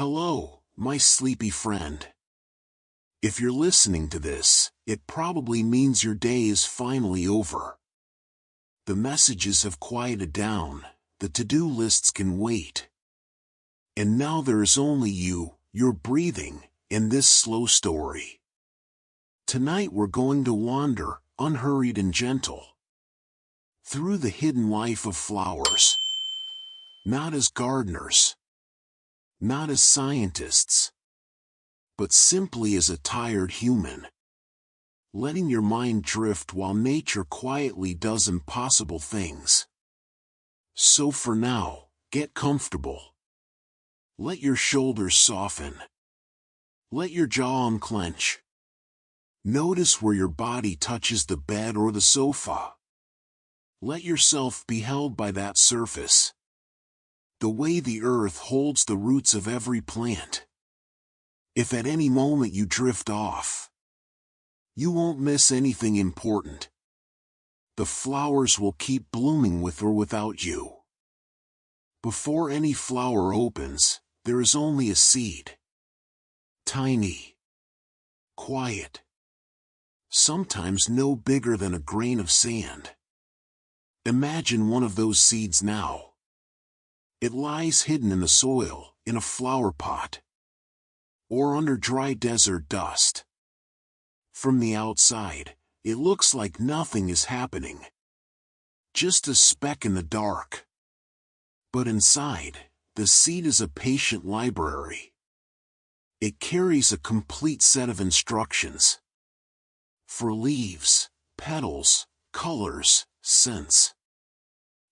Hello, my sleepy friend. If you're listening to this, it probably means your day is finally over. The messages have quieted down, the to-do lists can wait. And now there is only you, your breathing, and this slow story. Tonight we're going to wander, unhurried and gentle, through the hidden life of flowers. Not as gardeners, not as scientists, but simply as a tired human, letting your mind drift while nature quietly does impossible things. So for now, get comfortable. Let your shoulders soften. Let your jaw unclench. Notice where your body touches the bed or the sofa. Let yourself be held by that surface. The way the earth holds the roots of every plant. If at any moment you drift off, you won't miss anything important. The flowers will keep blooming with or without you. Before any flower opens, there is only a seed. Tiny. Quiet. Sometimes no bigger than a grain of sand. Imagine one of those seeds now. It lies hidden in the soil, in a flower pot, or under dry desert dust. From the outside, it looks like nothing is happening. Just a speck in the dark. But inside, the seed is a patient library. It carries a complete set of instructions. For leaves, petals, colors, scents,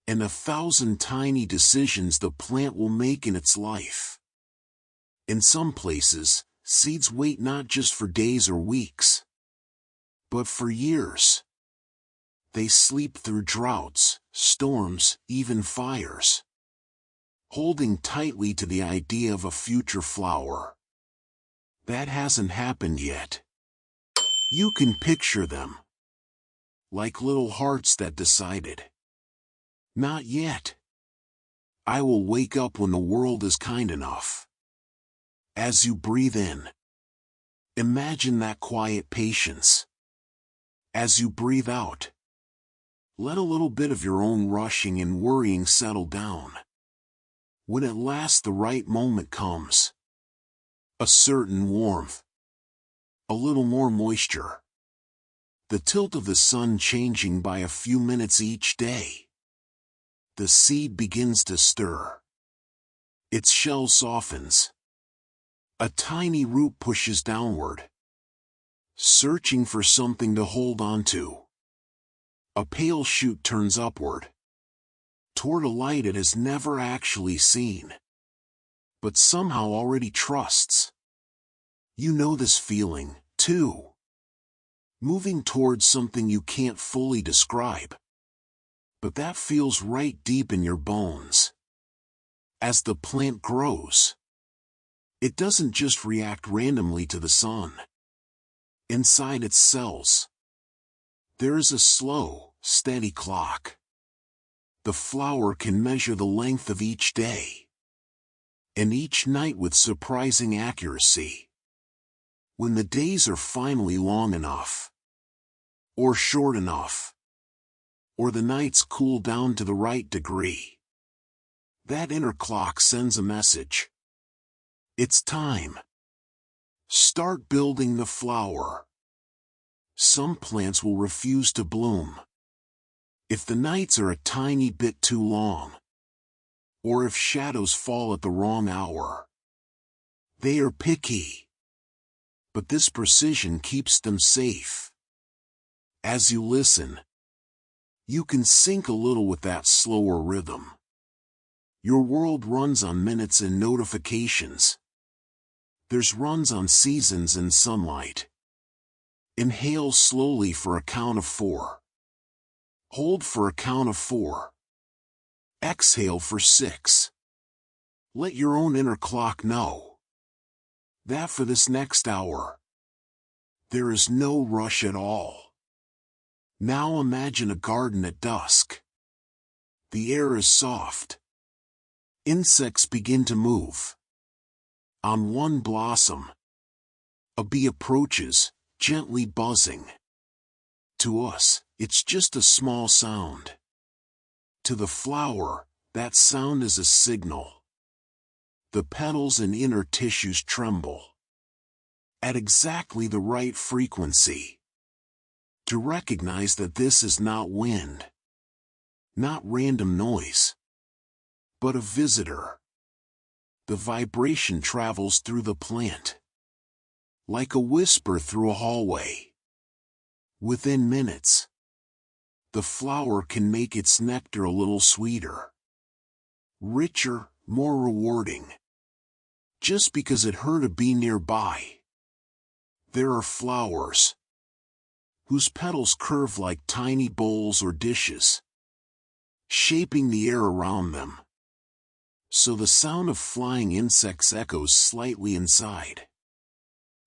and 1,000 tiny decisions the plant will make in its life. In some places, seeds wait not just for days or weeks, but for years. They sleep through droughts, storms, even fires, holding tightly to the idea of a future flower. That hasn't happened yet. You can picture them, like little hearts that decided, not yet. I will wake up when the world is kind enough. As you breathe in, imagine that quiet patience. As you breathe out, let a little bit of your own rushing and worrying settle down. When at last the right moment comes, a certain warmth, a little more moisture, the tilt of the sun changing by a few minutes each day, the seed begins to stir. Its shell softens. A tiny root pushes downward, searching for something to hold on to. A pale shoot turns upward, toward a light it has never actually seen, but somehow already trusts. You know this feeling, too. Moving towards something you can't fully describe, but that feels right deep in your bones. As the plant grows, it doesn't just react randomly to the sun. Inside its cells, there is a slow, steady clock. The flower can measure the length of each day, and each night with surprising accuracy. When the days are finally long enough, or short enough, or the nights cool down to the right degree, that inner clock sends a message. It's time. Start building the flower. Some plants will refuse to bloom if the nights are a tiny bit too long, or if shadows fall at the wrong hour. They are picky, but this precision keeps them safe. As you listen, you can sync a little with that slower rhythm. Your world runs on minutes and notifications. There's runs on seasons and sunlight. Inhale slowly for a count of 4. Hold for a count of 4. Exhale for 6. Let your own inner clock know that for this next hour, there is no rush at all. Now imagine a garden at dusk. The air is soft. Insects begin to move. On one blossom, a bee approaches, gently buzzing. To us, it's just a small sound. To the flower, that sound is a signal. The petals and inner tissues tremble at exactly the right frequency to recognize that this is not wind, not random noise, but a visitor. The vibration travels through the plant like a whisper through a hallway. Within minutes, the flower can make its nectar a little sweeter, richer, more rewarding, just because it heard a bee nearby. There are flowers whose petals curve like tiny bowls or dishes, shaping the air around them, so the sound of flying insects echoes slightly inside.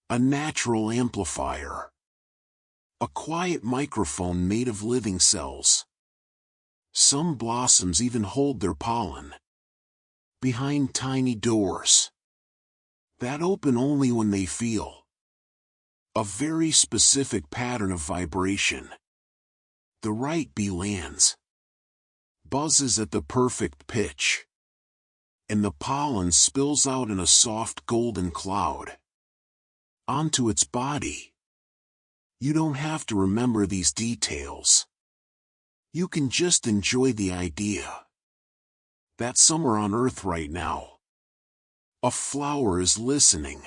A natural amplifier. A quiet microphone made of living cells. Some blossoms even hold their pollen behind tiny doors that open only when they feel a very specific pattern of vibration. The right bee lands, buzzes at the perfect pitch, and the pollen spills out in a soft golden cloud onto its body. You don't have to remember these details. You can just enjoy the idea that somewhere on Earth right now, a flower is listening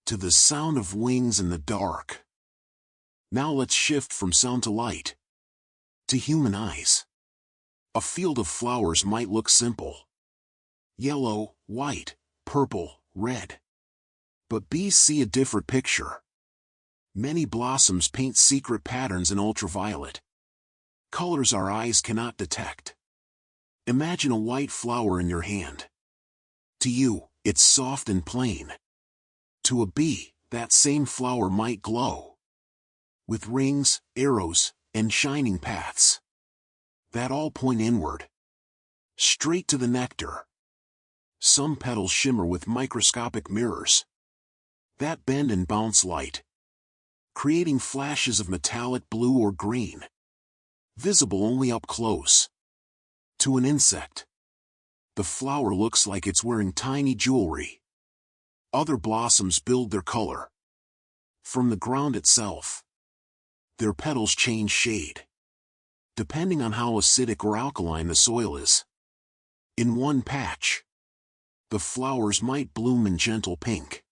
to the sound of wings in the dark. Now let's shift from sound to light, to human eyes. A field of flowers might look simple. Yellow, white, purple, red. But bees see a different picture. Many blossoms paint secret patterns in ultraviolet colors our eyes cannot detect. Imagine a white flower in your hand. To you, it's soft and plain. To a bee, that same flower might glow with rings, arrows, and shining paths that all point inward, straight to the nectar. Some petals shimmer with microscopic mirrors that bend and bounce light, creating flashes of metallic blue or green, visible only up close. To an insect, the flower looks like it's wearing tiny jewelry. Other blossoms build their color from the ground itself. Their petals change shade, depending on how acidic or alkaline the soil is. In one patch, the flowers might bloom in gentle pink.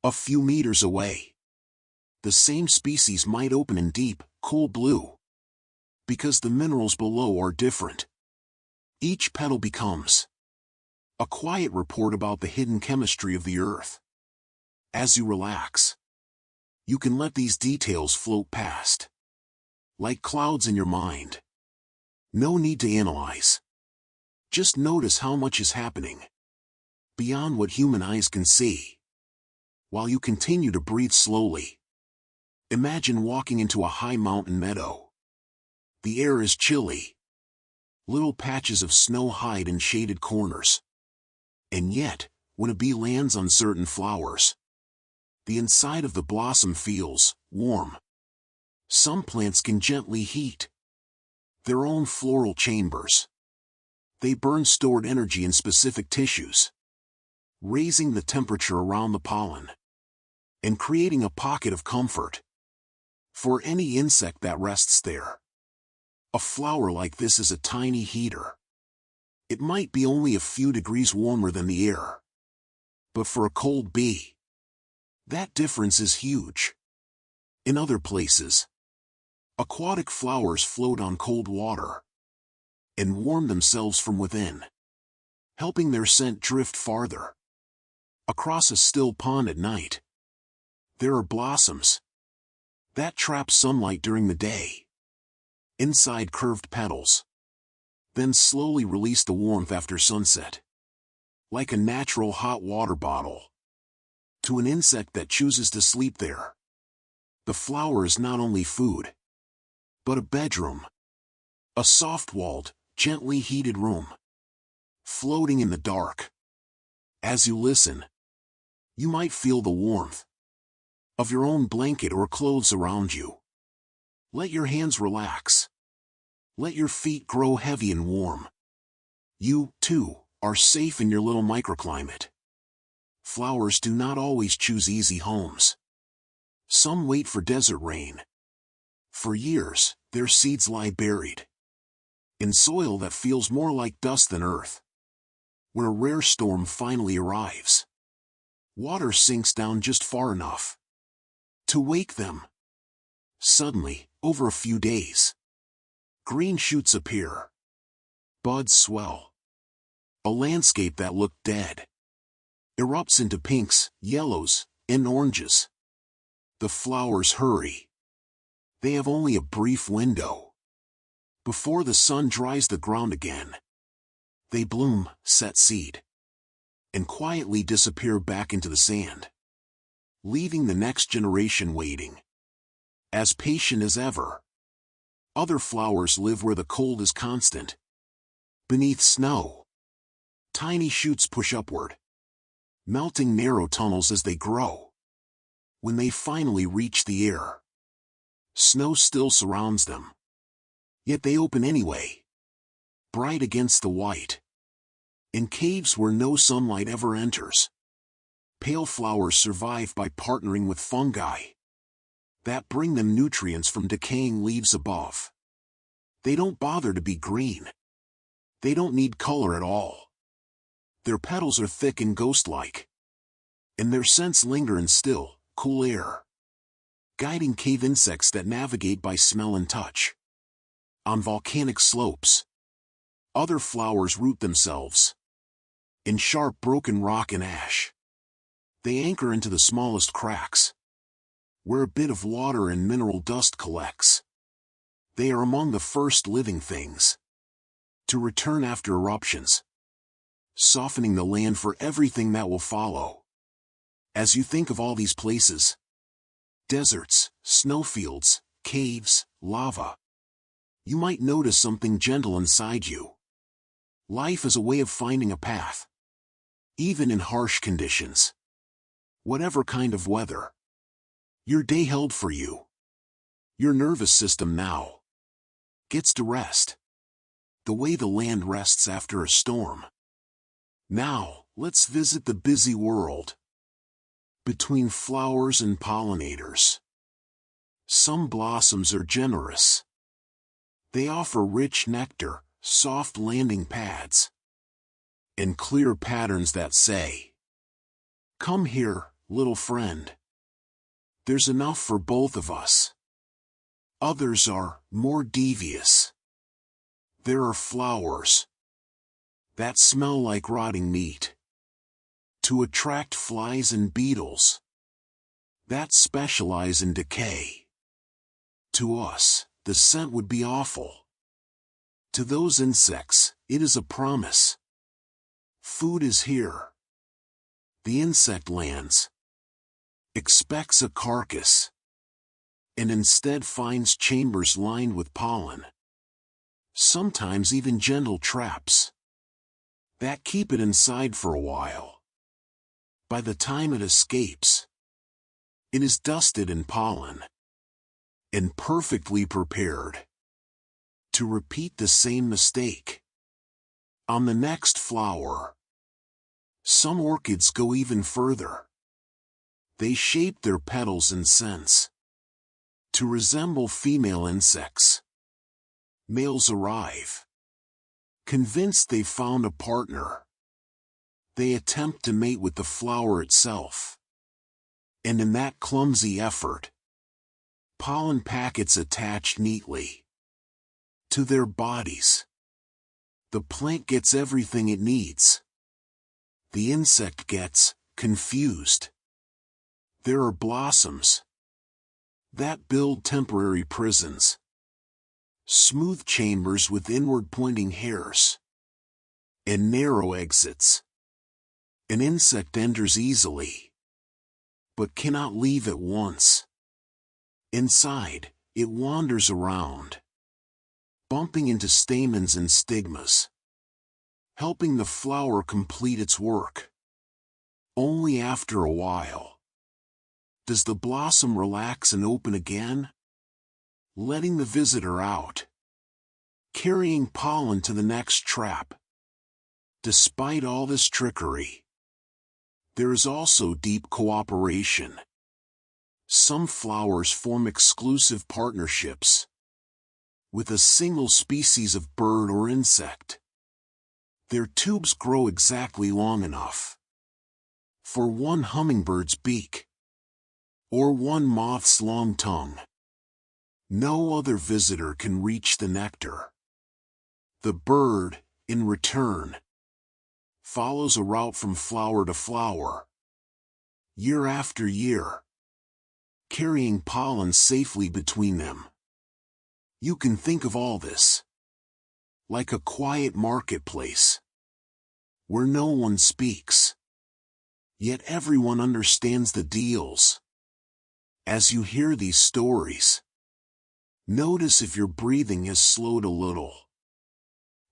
A few meters away, the same species might open in deep, cool blue, because the minerals below are different. Each petal becomes a quiet report about the hidden chemistry of the earth. As you relax, you can let these details float past, like clouds in your mind. No need to analyze. Just notice how much is happening beyond what human eyes can see. While you continue to breathe slowly, imagine walking into a high mountain meadow. The air is chilly. Little patches of snow hide in shaded corners. And yet, when a bee lands on certain flowers, the inside of the blossom feels warm. Some plants can gently heat their own floral chambers. They burn stored energy in specific tissues, raising the temperature around the pollen and creating a pocket of comfort for any insect that rests there. A flower like this is a tiny heater. It might be only a few degrees warmer than the air, but for a cold bee, that difference is huge. In other places, aquatic flowers float on cold water and warm themselves from within, helping their scent drift farther. Across a still pond at night, there are blossoms that trap sunlight during the day inside curved petals, then slowly release the warmth after sunset, like a natural hot water bottle. To an insect that chooses to sleep there, the flower is not only food, but a bedroom, a soft-walled, gently heated room, floating in the dark. As you listen, You might feel the warmth of your own blanket or clothes around you. Let your hands relax. Let your feet grow heavy and warm. You, too, are safe in your little microclimate. Flowers do not always choose easy homes. Some wait for desert rain. For years, their seeds lie buried in soil that feels more like dust than earth. When a rare storm finally arrives, water sinks down just far enough to wake them. Suddenly, over a few days, green shoots appear. Buds swell. A landscape that looked dead erupts into pinks, yellows, and oranges. The flowers hurry. They have only a brief window before the sun dries the ground again. They bloom, set seed, and quietly disappear back into the sand, leaving the next generation waiting, as patient as ever. Other flowers live where the cold is constant. Beneath snow, tiny shoots push upward, melting narrow tunnels as they grow. When they finally reach the air, snow still surrounds them. Yet they open anyway, bright against the white. In caves where no sunlight ever enters, pale flowers survive by partnering with fungi that bring them nutrients from decaying leaves above. They don't bother to be green. They don't need color at all. Their petals are thick and ghost-like, and their scents linger in still, cool air, guiding cave insects that navigate by smell and touch. On volcanic slopes, other flowers root themselves in sharp broken rock and ash. They anchor into the smallest cracks, where a bit of water and mineral dust collects. They are among the first living things to return after eruptions, softening the land for everything that will follow. As you think of all these places, deserts, snowfields, caves, lava, you might notice something gentle inside you. Life is a way of finding a path, even in harsh conditions. Whatever kind of weather your day held for you, your nervous system now gets to rest, the way the land rests after a storm. Now, let's visit the busy world between flowers and pollinators. Some blossoms are generous. They offer rich nectar, soft landing pads, and clear patterns that say, "Come here, little friend. There's enough for both of us." Others are more devious. There are flowers that smell like rotting meat to attract flies and beetles that specialize in decay. To us, the scent would be awful. To those insects, it is a promise. Food is here. The insect lands, expects a carcass, and instead finds chambers lined with pollen. Sometimes even gentle traps that keep it inside for a while. By the time it escapes, it is dusted in pollen and perfectly prepared to repeat the same mistake on the next flower. Some orchids go even further. They shape their petals and scents to resemble female insects. Males arrive, convinced they've found a partner. They attempt to mate with the flower itself, and in that clumsy effort, pollen packets attach neatly to their bodies. The plant gets everything it needs. The insect gets confused. There are blossoms that build temporary prisons, smooth chambers with inward-pointing hairs, and narrow exits. An insect enters easily, but cannot leave at once. Inside, it wanders around, bumping into stamens and stigmas, helping the flower complete its work. Only after a while does the blossom relax and open again, letting the visitor out, carrying pollen to the next trap. Despite all this trickery, there is also deep cooperation. Some flowers form exclusive partnerships with a single species of bird or insect. Their tubes grow exactly long enough for one hummingbird's beak or one moth's long tongue. No other visitor can reach the nectar. The bird, in return, follows a route from flower to flower, year after year, carrying pollen safely between them. You can think of all this like a quiet marketplace where no one speaks, yet everyone understands the deals. As you hear these stories, notice if your breathing has slowed a little.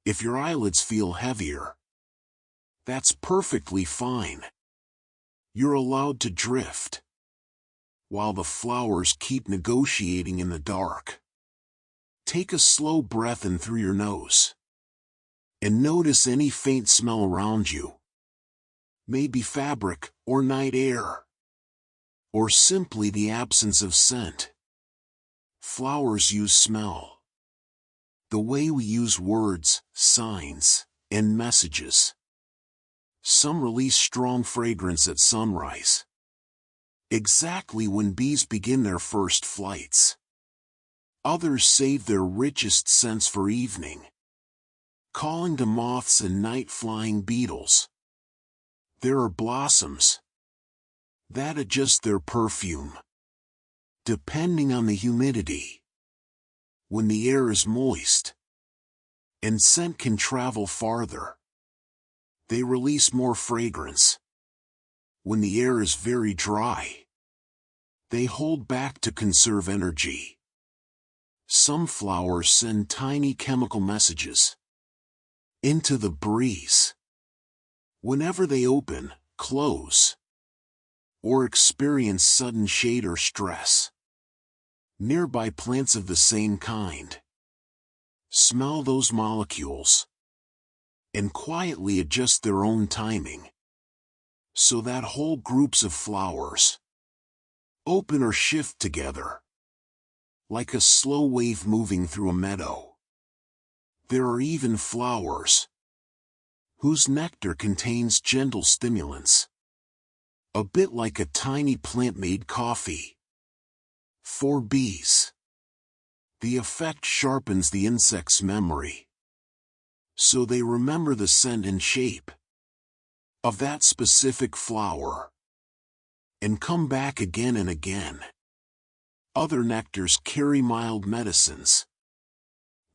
If your eyelids feel heavier, that's perfectly fine. You're allowed to drift, while the flowers keep negotiating in the dark. Take a slow breath in through your nose, and notice any faint smell around you. Maybe fabric, or night air, or simply the absence of scent. Flowers use smell the way we use words, signs, and messages. Some release strong fragrance at sunrise, exactly when bees begin their first flights. Others save their richest scents for evening, calling to moths and night-flying beetles. There are blossoms that adjust their perfume depending on the humidity. When the air is moist and scent can travel farther, they release more fragrance. When the air is very dry, they hold back to conserve energy. Some flowers send tiny chemical messages into the breeze whenever they open, close, or experience sudden shade or stress. Nearby plants of the same kind smell those molecules and quietly adjust their own timing, so that whole groups of flowers open or shift together, like a slow wave moving through a meadow. There are even flowers whose nectar contains gentle stimulants, a bit like a tiny plant-made coffee. For bees, the effect sharpens the insect's memory, so they remember the scent and shape of that specific flower and come back again and again. Other nectars carry mild medicines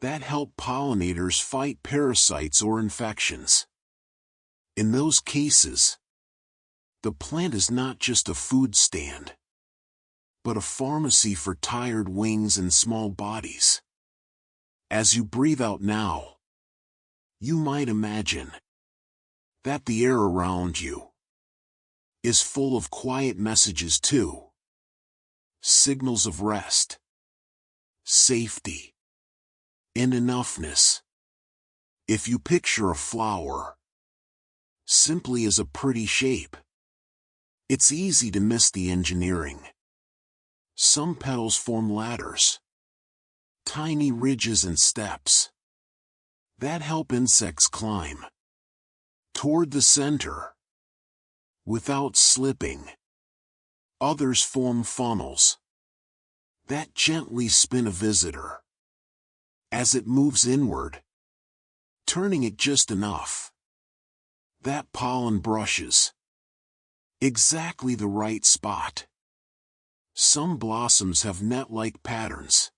that help pollinators fight parasites or infections. In those cases, the plant is not just a food stand, but a pharmacy for tired wings and small bodies. As you breathe out now, you might imagine that the air around you is full of quiet messages too. Signals of rest, safety, and enoughness. If you picture a flower simply as a pretty shape, it's easy to miss the engineering. Some petals form ladders, tiny ridges and steps that help insects climb toward the center without slipping. Others form funnels that gently spin a visitor as it moves inward, turning it just enough that pollen brushes exactly the right spot. Some blossoms have net-like patterns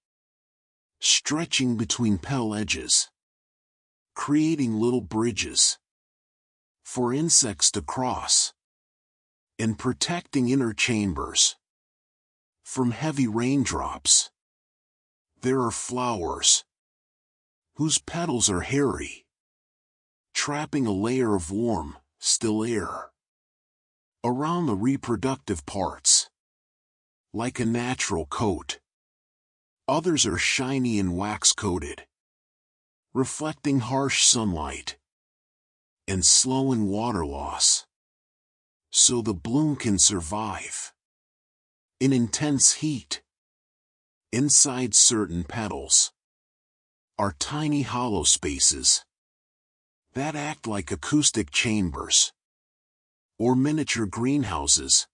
stretching between petal edges, creating little bridges for insects to cross, and protecting inner chambers from heavy raindrops. There are flowers whose petals are hairy, trapping a layer of warm, still air around the reproductive parts, like a natural coat. Others are shiny and wax-coated, reflecting harsh sunlight and slowing water loss, so the bloom can survive. In intense heat, inside certain petals are tiny hollow spaces that act like acoustic chambers or miniature greenhouses,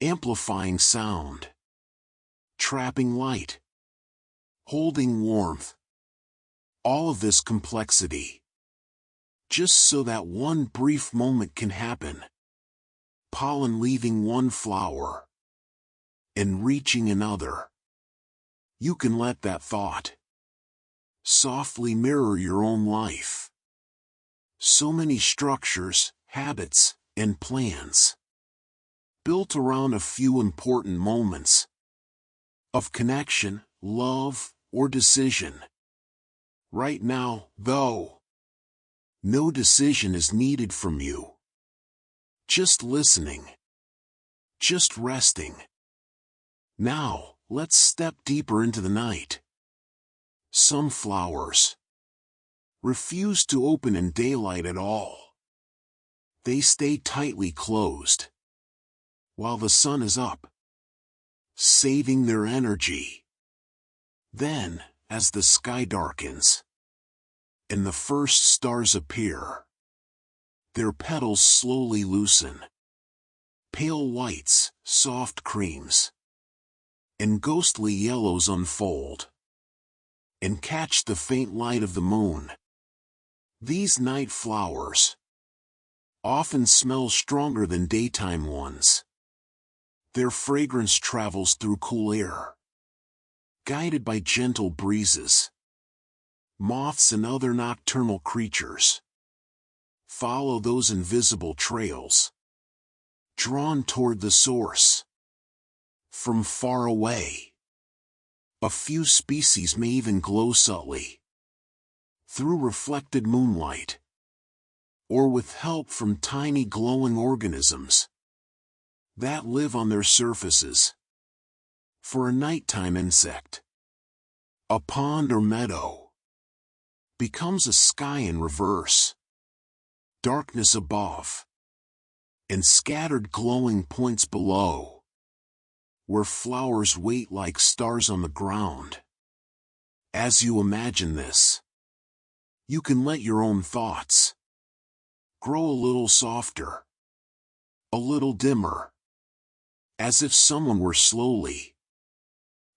amplifying sound, trapping light, holding warmth. All of this complexity, just so that one brief moment can happen. Pollen leaving one flower and reaching another. You can let that thought softly mirror your own life. So many structures, habits, and plans built around a few important moments of connection, love, or decision. Right now, though, no decision is needed from you. Just listening. Just resting. Now, let's step deeper into the night. Some flowers refuse to open in daylight at all. They stay tightly closed while the sun is up, saving their energy. Then, as the sky darkens and the first stars appear, their petals slowly loosen. Pale whites, soft creams, and ghostly yellows unfold and catch the faint light of the moon. These night flowers often smell stronger than daytime ones. Their fragrance travels through cool air, guided by gentle breezes. Moths and other nocturnal creatures follow those invisible trails, drawn toward the source. From far away, a few species may even glow subtly through reflected moonlight, or with help from tiny glowing organisms that live on their surfaces. For a nighttime insect, a pond or meadow becomes a sky in reverse. Darkness above, and scattered glowing points below, where flowers wait like stars on the ground. As you imagine this, you can let your own thoughts grow a little softer, a little dimmer, as if someone were slowly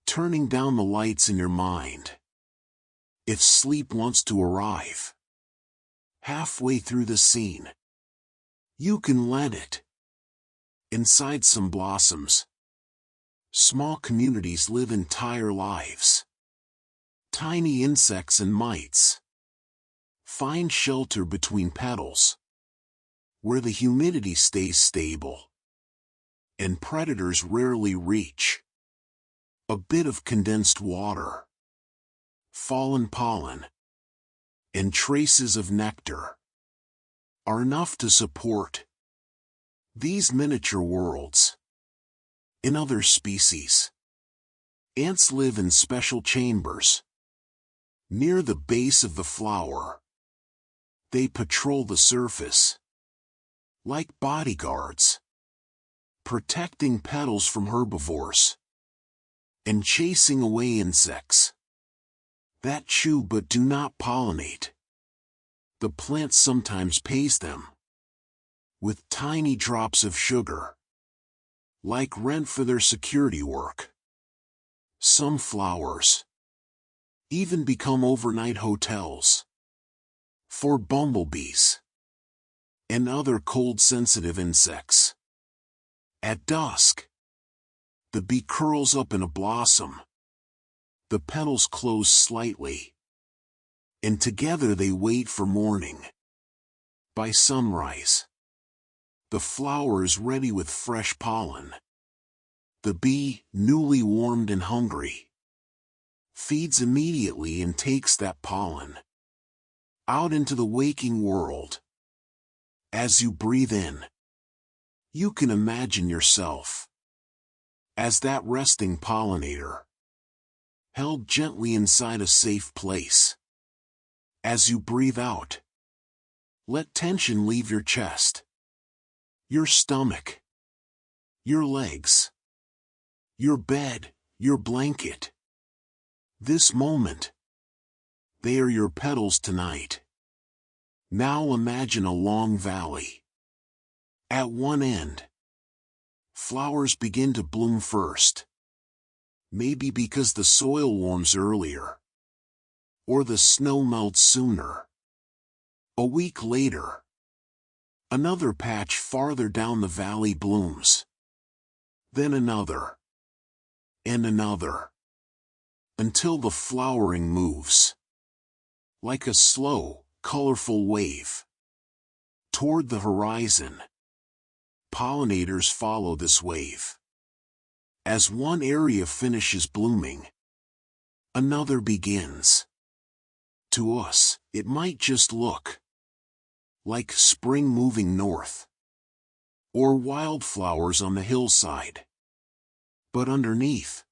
turning down the lights in your mind. If sleep wants to arrive halfway through the scene, you can let it. Inside some blossoms, small communities live entire lives. Tiny insects and mites find shelter between petals, where the humidity stays stable, and predators rarely reach. A bit of condensed water, fallen pollen, and traces of nectar are enough to support these miniature worlds. In other species, ants live in special chambers near the base of the flower. They patrol the surface like bodyguards, protecting petals from herbivores and chasing away insects that chew but do not pollinate. The plant sometimes pays them with tiny drops of sugar, like rent for their security work. Some flowers even become overnight hotels for bumblebees and other cold-sensitive insects. At dusk, the bee curls up in a blossom. The petals close slightly, and together they wait for morning. By sunrise, the flower is ready with fresh pollen. The bee, newly warmed and hungry, feeds immediately and takes that pollen out into the waking world. As you breathe in, You can imagine yourself as that resting pollinator, held gently inside a safe place. As you breathe out, let tension leave your chest, your stomach, your legs, your bed, your blanket. This moment, they are your petals tonight. Now imagine a long valley. At one end, flowers begin to bloom first. Maybe because the soil warms earlier, or the snow melts sooner. A week later, another patch farther down the valley blooms. Then another, and another, until the flowering moves, like a slow, colorful wave, toward the horizon. Pollinators follow this wave. As one area finishes blooming, another begins. To us, it might just look like spring moving north, or wildflowers on the hillside. But underneath,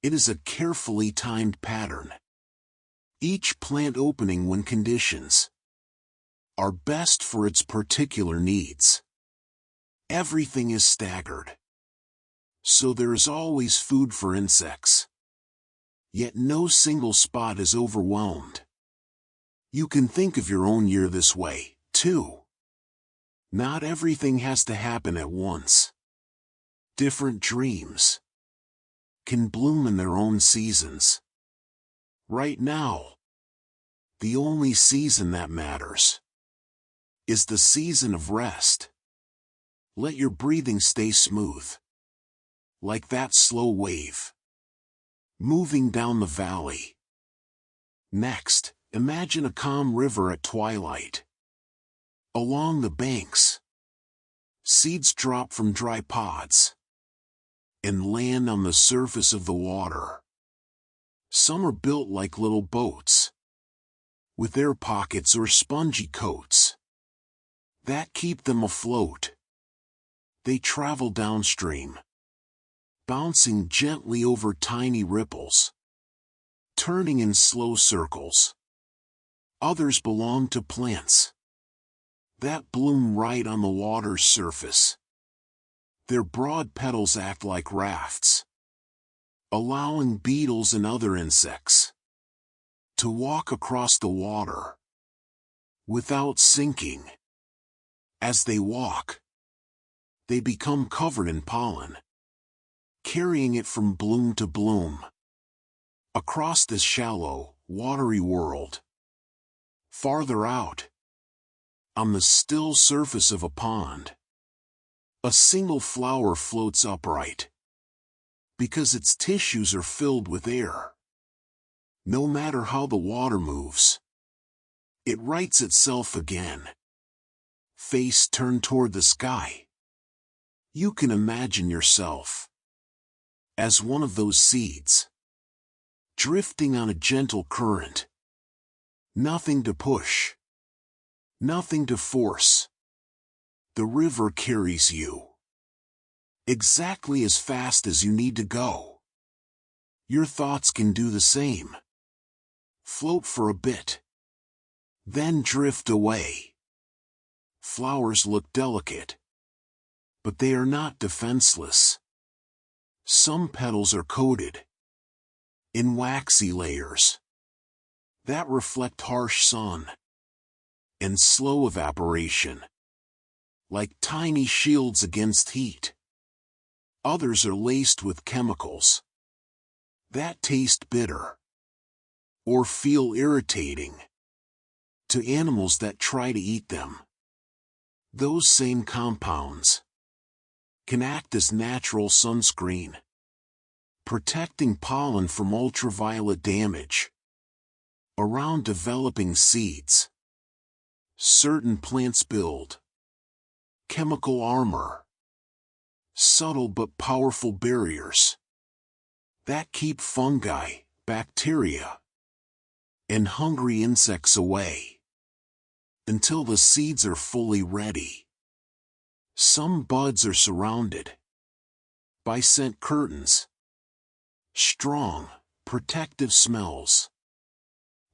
it is a carefully timed pattern. Each plant opening when conditions are best for its particular needs. Everything is staggered, so there is always food for insects. Yet no single spot is overwhelmed. You can think of your own year this way, too. Not everything has to happen at once. Different dreams can bloom in their own seasons. Right now, the only season that matters is the season of rest. Let your breathing stay smooth, like that slow wave moving down the valley. Next, imagine a calm river at twilight. Along the banks, seeds drop from dry pods and land on the surface of the water. Some are built like little boats, with air pockets or spongy coats that keep them afloat. They travel downstream, bouncing gently over tiny ripples, turning in slow circles. Others belong to plants that bloom right on the water's surface. Their broad petals act like rafts, allowing beetles and other insects to walk across the water without sinking. As they walk, they become covered in pollen, carrying it from bloom to bloom across this shallow, watery world. Farther out, on the still surface of a pond, a single flower floats upright because its tissues are filled with air. No matter how the water moves, it rights itself again, face turned toward the sky. You can imagine yourself as one of those seeds, drifting on a gentle current. Nothing to push, nothing to force. The river carries you exactly as fast as you need to go. Your thoughts can do the same. Float for a bit, then drift away. Flowers look delicate, but they are not defenseless. Some petals are coated in waxy layers that reflect harsh sun and slow evaporation, like tiny shields against heat. Others are laced with chemicals that taste bitter or feel irritating to animals that try to eat them. Those same compounds can act as natural sunscreen, protecting pollen from ultraviolet damage around developing seeds. Certain plants build chemical armor, subtle but powerful barriers that keep fungi, bacteria, and hungry insects away until the seeds are fully ready. Some buds are surrounded by scent curtains, strong, protective smells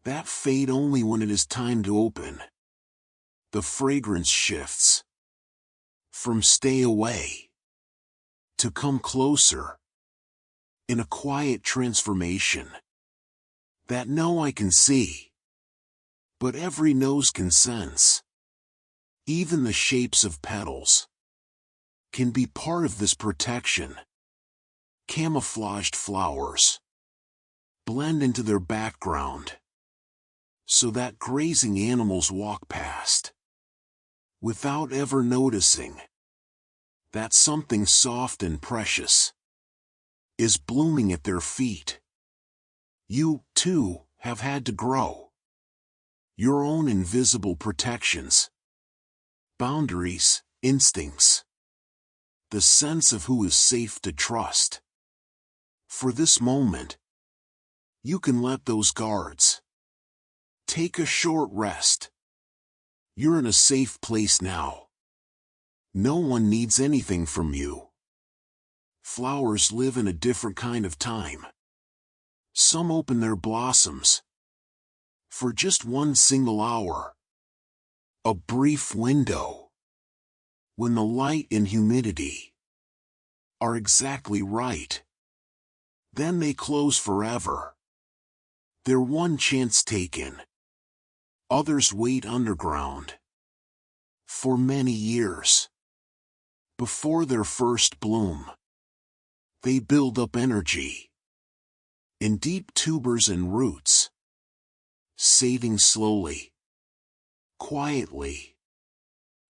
that fade only when it is time to open. The fragrance shifts from stay away to come closer in a quiet transformation that no eye can see, but every nose can sense. Even the shapes of petals can be part of this protection. Camouflaged flowers blend into their background so that grazing animals walk past without ever noticing that something soft and precious is blooming at their feet. You, too, have had to grow your own invisible protections, boundaries, instincts, the sense of who is safe to trust. For this moment, you can let those guards take a short rest. You're in a safe place now. No one needs anything from you. Flowers live in a different kind of time. Some open their blossoms for just one single hour, a brief window, when the light and humidity are exactly right. Then they close forever. Their one chance taken. Others wait underground for many years before their first bloom. They build up energy in deep tubers and roots, saving slowly, quietly,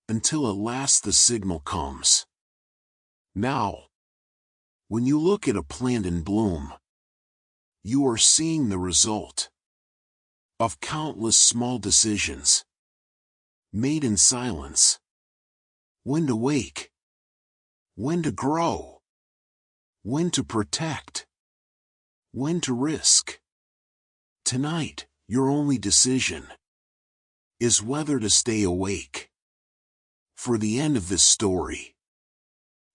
until at last the signal comes. Now, when you look at a plant in bloom, you are seeing the result of countless small decisions made in silence. When to wake, when to grow, when to protect, when to risk. Tonight, your only decision is whether to stay awake for the end of this story,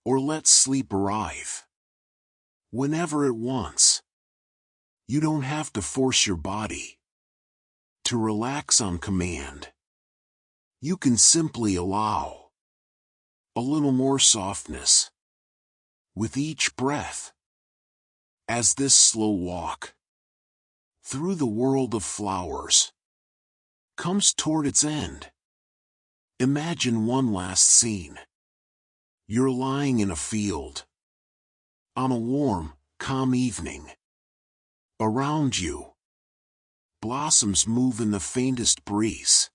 or let sleep arrive whenever it wants. You don't have to force your body to relax on command. You can simply allow a little more softness with each breath. As this slow walk through the world of flowers comes toward its end, imagine one last scene. You're lying in a field on a warm, calm evening. Around you, blossoms move in the faintest breeze.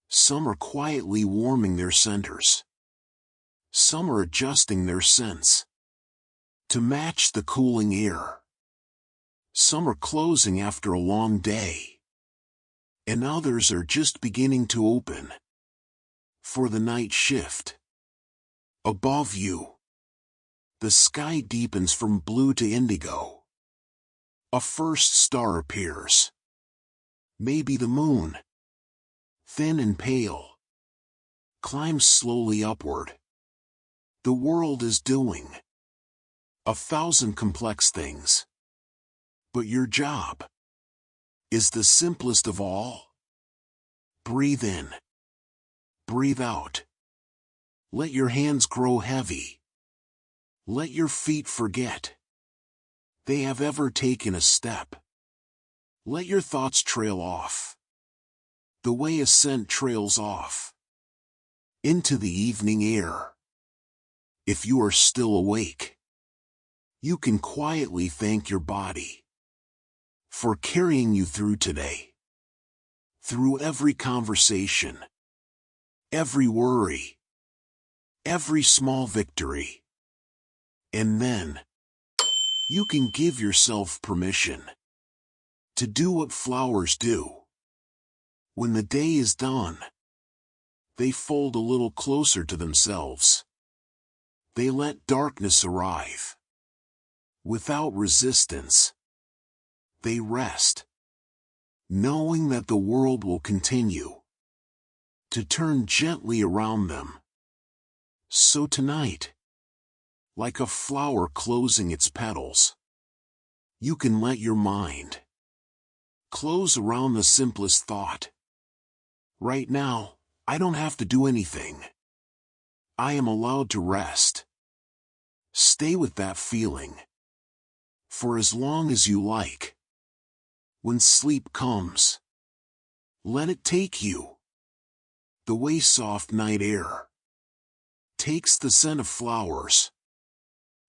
Some are quietly warming their centers. Some are adjusting their scents to match the cooling air. Some are closing after a long day, and others are just beginning to open for the night shift. Above you, the sky deepens from blue to indigo. A first star appears. Maybe the moon, thin and pale, climbs slowly upward. The world is doing 1,000 complex things, but your job is the simplest of all. Breathe in. Breathe out. Let your hands grow heavy. Let your feet forget they have ever taken a step. Let your thoughts trail off the way a scent trails off into the evening air. If you are still awake, you can quietly thank your body for carrying you through today, through every conversation, every worry, every small victory. And then, you can give yourself permission to do what flowers do. When the day is done, they fold a little closer to themselves. They let darkness arrive. Without resistance, they rest, knowing that the world will continue to turn gently around them. So tonight, like a flower closing its petals, you can let your mind close around the simplest thought. Right now, I don't have to do anything. I am allowed to rest. Stay with that feeling for as long as you like. When sleep comes, let it take you the way soft night air takes the scent of flowers,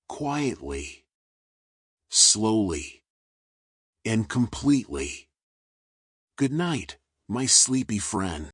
quietly, slowly, and completely. Good night, my sleepy friend.